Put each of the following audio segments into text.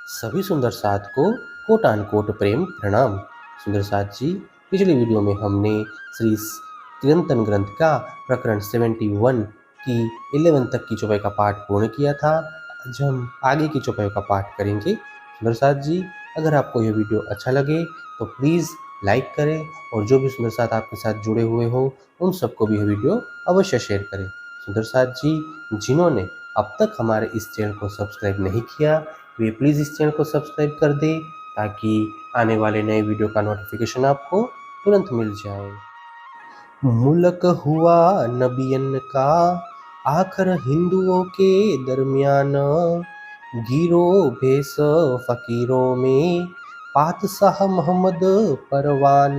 सभी सुंदर साथ को कोटान कोट प्रेम प्रणाम। सुंदर साथ जी, पिछली वीडियो में हमने श्री चिरंतन ग्रंथ का प्रकरण 71 की 11 तक की चौपाई का पाठ पूर्ण किया था। आज हम आगे की चौपाई का पाठ करेंगे। सुंदर साथ जी, अगर आपको यह वीडियो अच्छा लगे तो प्लीज़ लाइक करें और जो भी सुंदर साथ आपके साथ जुड़े हुए हो उन सबको भी यह वीडियो अवश्य शेयर करें। सुंदर साथ जी, जिन्होंने अब तक हमारे इस चैनल को सब्सक्राइब नहीं किया वे प्लीज़ इस चैनल को सब्सक्राइब कर दें ताकि आने वाले नए वीडियो का नोटिफिकेशन आपको तुरंत मिल जाए। मुल्क हुआ नबियन का आखिर हिंदुओं के दरमियान, गिरो भेस फकीरों में पातशाह मोहम्मद परवान।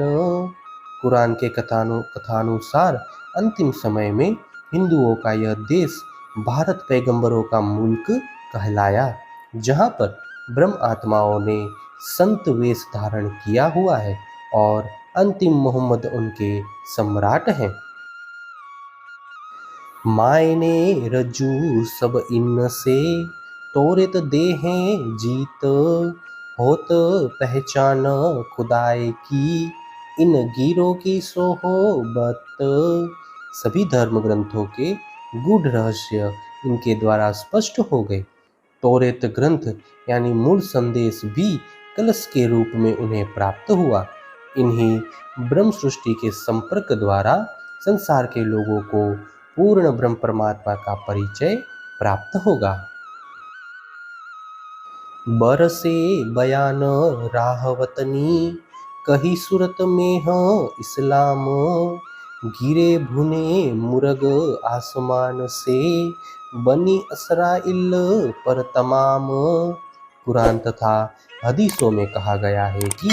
कुरान के कथानुसार अंतिम समय में हिंदुओं का यह देश भारत पैगंबरों का मुल्क कहलाया, जहाँ पर ब्रह्म आत्माओं ने संत वेश धारण किया हुआ है और अंतिम मोहम्मद उनके सम्राट हैं। मायने रज्जू सब इनसे तोरेत देहें जीत, होत पहचान खुदाए की इन गिरों की सोहबत। सभी धर्म ग्रंथों के गूढ़ रहस्य इनके द्वारा स्पष्ट हो गए। तौरेत ग्रंथ यानी मूल संदेश भी कलश के रूप में उन्हें प्राप्त हुआ। इन्हीं ब्रह्म सृष्टि के संपर्क द्वारा संसार के लोगों को पूर्ण ब्रह्म परमात्मा का परिचय प्राप्त होगा। बरसे बयान राहवतनी कही सूरत में ह इस्लाम, गिरे भुने मुरग आसमान से बनी इसराइल पर तमाम। कुरान तथा हदीसों में कहा गया है कि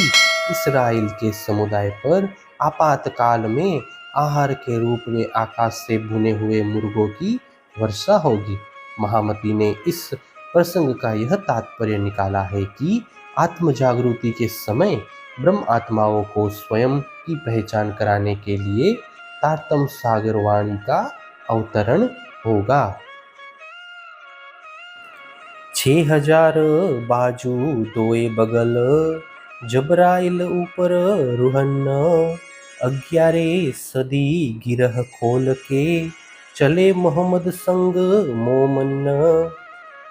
इसराइल के समुदाय पर आपातकाल में आहार के रूप में आकाश से भुने हुए मुर्गों की वर्षा होगी। महामती ने इस प्रसंग का यह तात्पर्य निकाला है कि आत्म जागृति के समय ब्रह्म आत्माओं को स्वयं की पहचान कराने के लिए तारतम सागर वाणी का अवतरण होगा। 6000 बाजू दोए बगल, जबराइल ऊपर रुहन, 11 सदी गिरह खोल के चले मोहम्मद संग मोमन।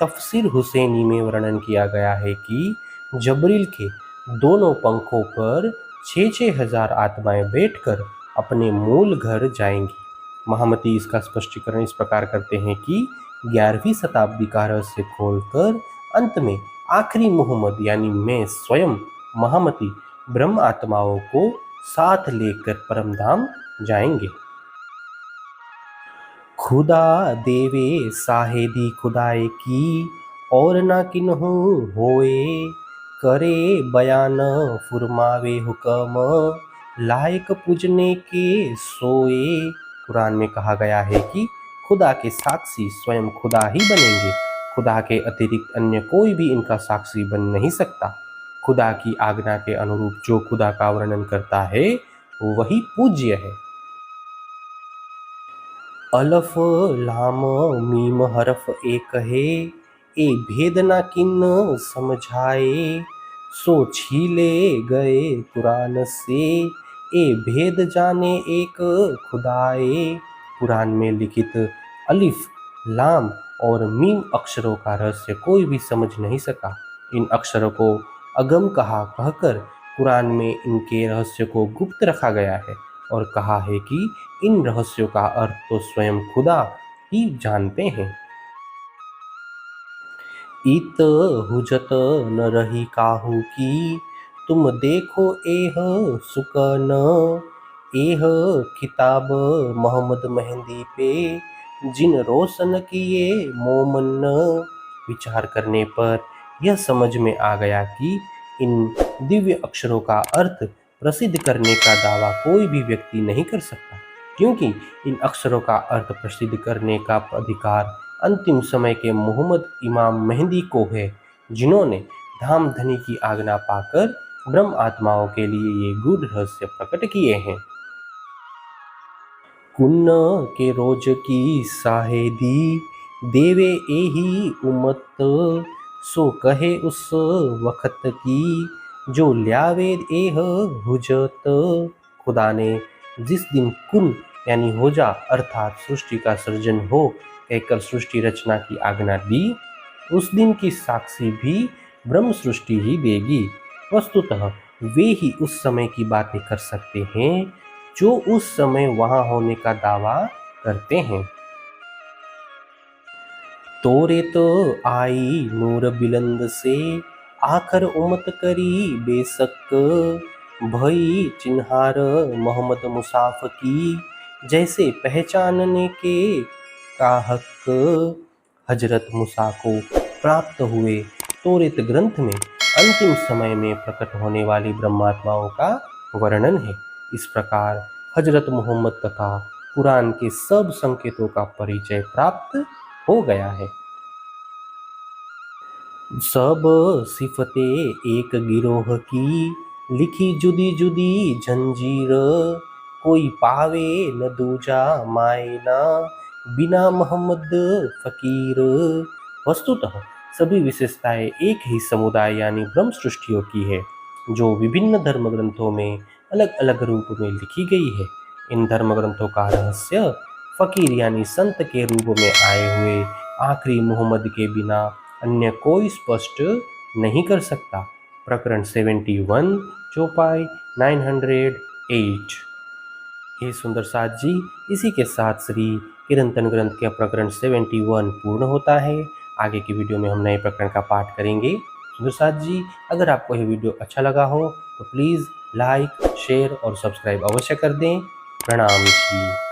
तफसीर हुसैनी में वर्णन किया गया है कि जबरील के दोनों पंखों पर 6,000 आत्माएं बैठकर अपने मूल घर जाएंगी। महामती इसका स्पष्टीकरण इस प्रकार करते हैं कि 11वीं शताब्दी का रहस्य खोलकर अंत में आखिरी मोहम्मद यानी मैं स्वयं महामती ब्रह्म आत्माओं को साथ लेकर परमधाम जाएंगे। खुदा देवे साहेदी खुदाए की और ना किन्हू होए, करे बयान फुरमावे हुकम लायक पूजने के सोए। कुरान में कहा गया है कि खुदा के साक्षी स्वयं खुदा ही बनेंगे। खुदा के अतिरिक्त अन्य कोई भी इनका साक्षी बन नहीं सकता। खुदा की आज्ञा के अनुरूप जो खुदा का वर्णन करता है वही पूज्य है। अलफ लाम मीम हरफ एक है, ए भेद ना किन समझाए, सो छीले गए कुरान से, ए भेद जाने एक खुदाए। कुरान में लिखित अलिफ, लाम और मीम अक्षरों का रहस्य कोई भी समझ नहीं सका। इन अक्षरों को अगम कहा कहकर कुरान में इनके रहस्य को गुप्त रखा गया है और कहा है कि इन रहस्यों का अर्थ तो स्वयं खुदा ही जानते हैं। इत हुजत न रही काहू की, तुम देखो एह सुकन, एह किताब मोहम्मद मेहंदी पे जिन रोशन किए मोमन। विचार करने पर यह समझ में आ गया कि इन दिव्य अक्षरों का अर्थ प्रसिद्ध करने का दावा कोई भी व्यक्ति नहीं कर सकता, क्योंकि इन अक्षरों का अर्थ प्रसिद्ध करने का अधिकार अंतिम समय के मोहम्मद इमाम मेहंदी को है, जिन्होंने धाम धनी की आज्ञा पाकर ब्रह्म आत्माओं के लिए ये गूढ़ रहस्य प्रकट किए हैं। कुन्न के रोज की साहेदी देवे एही उम्मत, सो कहे उस वक़्त की, जो ल्यावे एह हुजत। खुदा ने जिस दिन कुन यानी हो जा अर्थात सृष्टि का सृजन हो कहकर सृष्टि रचना की आज्ञा दी, उस दिन की साक्षी भी ब्रह्म सृष्टि ही देगी। वस्तुतः वे ही उस समय की बातें कर सकते हैं जो उस समय वहां होने का दावा करते हैं। तोरे तो आई नूर बिलंद से, आखर उमत करी बेशक। भई चिन्हार मोहम्मद मुसाफ की, जैसे पहचानने के काहक। हजरत मूसा को प्राप्त हुए तौरेत ग्रंथ में अंतिम समय में प्रकट होने वाली ब्रह्मात्माओं का वर्णन है। इस प्रकार हजरत मोहम्मद तथा कुरान के सब संकेतों का परिचय प्राप्त हो गया है। सब सिफते एक गिरोह की, लिखी जुदी जुदी जंजीर। कोई पावे न दूजा मायना, बिना मोहम्मद फकीर। वस्तुतः सभी विशेषताएं एक ही समुदाय यानी ब्रह्म सृष्टियों की है, जो विभिन्न धर्म ग्रंथों में अलग अलग रूप में लिखी गई है। इन धर्म ग्रंथों का रहस्य फकीर यानी संत के रूप में आए हुए आखिरी मोहम्मद के बिना अन्य कोई स्पष्ट नहीं कर सकता। प्रकरण 71 चौपाई 908। हे सुंदर साथ जी, इसी के साथ श्री किरंतन ग्रंथ के प्रकरण 71 पूर्ण होता है। आगे की वीडियो में हम नए प्रकरण का पाठ करेंगे। सुंदर साथ जी, अगर आपको यह वीडियो अच्छा लगा हो तो प्लीज़ लाइक, शेयर और सब्सक्राइब अवश्य कर दें। प्रणाम जी।